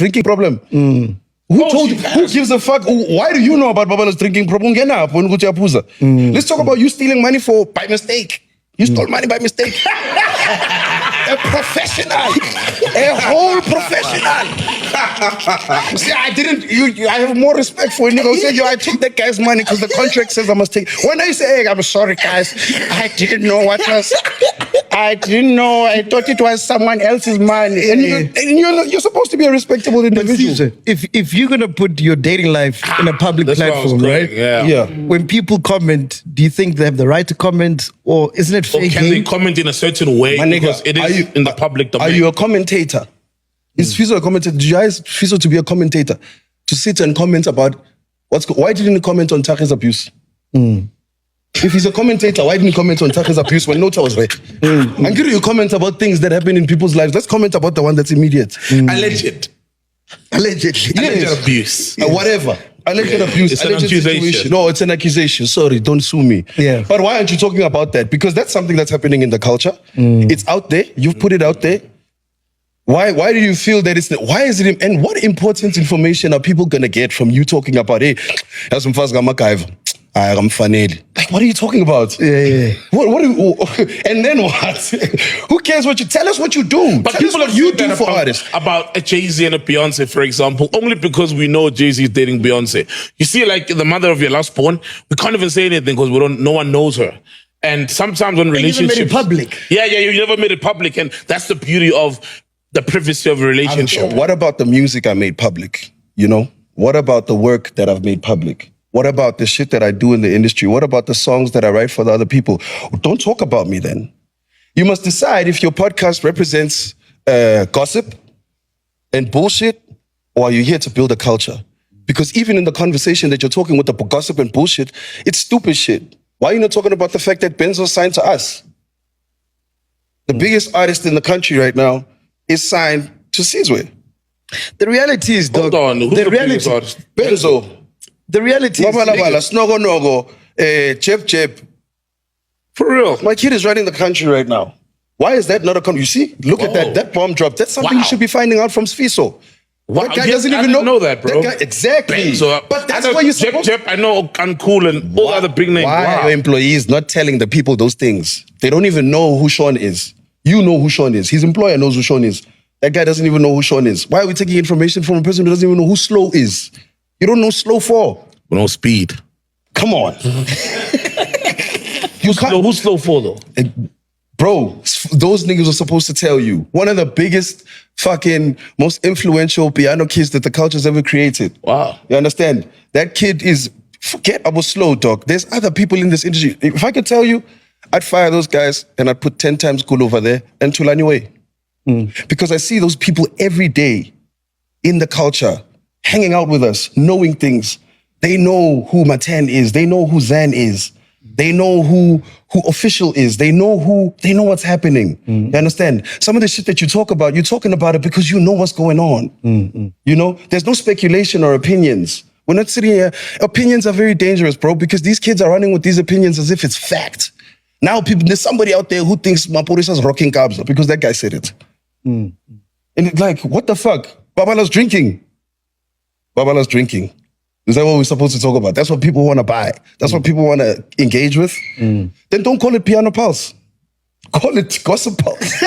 drinking problem? Who gives a fuck? Why do you know about Babala's drinking problem? Let's talk about you stealing money by mistake. You stole money by mistake. A professional. A whole professional. See, I have more respect for a nigga who said, I took that guy's money because the contract says I must take. When I say, hey, I'm sorry, guys, I didn't know what was. I didn't know. I thought it was someone else's money. And you're supposed to be a respectable individual. If you're going to put your dating life in a public platform, right? Yeah. When people comment, do you think they have the right to comment? Or isn't it fair? Or can they comment in a certain way? Because it is in the public domain. Are you a commentator? Is Fiso a commentator? Do you guys Fiso to be a commentator? To sit and comment about why didn't he comment on Take's abuse? If he's a commentator, why didn't he comment on Take's abuse when Nota was there? And you comment about things that happen in people's lives. Let's comment about the one that's immediate. Alleged abuse. Whatever. Alleged abuse. It's an accusation. No, it's an accusation. Sorry, don't sue me. Yeah. But why aren't you talking about that? Because that's something that's happening in the culture. It's out there. You've put it out there. Why do you feel that why is it, and what important information are people going to get from you talking about, hey, that's some fast MacGyver. I'm fanele. Like, what are you talking about? Yeah. And then what? Who cares what you tell us what you do? But tell people us what have you said do that for artists. about a Jay-Z and a Beyonce, for example, only because we know Jay-Z is dating Beyonce. You see, like the mother of your last born, we can't even say anything because no one knows her. And sometimes when relationships, you never made it public. Yeah, you never made it public, and that's the beauty of the privacy of a relationship. What about the music I made public? You know, what about the work that I've made public? What about the shit that I do in the industry? What about the songs that I write for the other people? Don't talk about me then. You must decide if your podcast represents gossip and bullshit, or are you here to build a culture? Because even in the conversation that you're talking with the gossip and bullshit, it's stupid shit. Why are you not talking about the fact that Benzo signed to us? The biggest artist in the country right now is signed to Sizwe. The reality is, dog. Hold on, who's the biggest artist? Benzo. The reality is... Snogo, Jeb. For real. My kid is running the country right now. Why is that not a... You see? Look at that bomb drop. That's something you should be finding out from Sfiso. Wow. That guy doesn't even know that, bro. Exactly. But that's why you're supposed to... I know Uncool and all the other big names. Why are your employees not telling the people those things? They don't even know who Sean is. You know who Sean is. His employer knows who Sean is. That guy doesn't even know who Sean is. Why are we taking information from a person who doesn't even know who Slow is? You don't know Slow 4. We know Speed. Come on. Who's Slow 4 though? Bro, those niggas are supposed to tell you. One of the biggest fucking most influential piano kids that the culture's ever created. Wow. You understand? That kid is, forget about Slow, dog. There's other people in this industry. If I could tell you, I'd fire those guys and I'd put 10 times Cool over there and Tulani away. Because I see those people every day in the culture, hanging out with us, knowing things. They know who Matan is. They know who Zan is. They know who Official is. They know what's happening. You understand? Some of the shit that you talk about, you're talking about it because you know what's going on. You know, there's no speculation or opinions. We're not sitting here. Opinions are very dangerous, bro, because these kids are running with these opinions as if it's fact. Now there's somebody out there who thinks Mapurisa's rocking Kabza because that guy said it. And it's like, what the fuck? Babala's drinking. Babala's drinking. Is that what we're supposed to talk about? That's what people want to buy. That's what people want to engage with. Then don't call it Piano Pulse. Call it Gossip Pulse.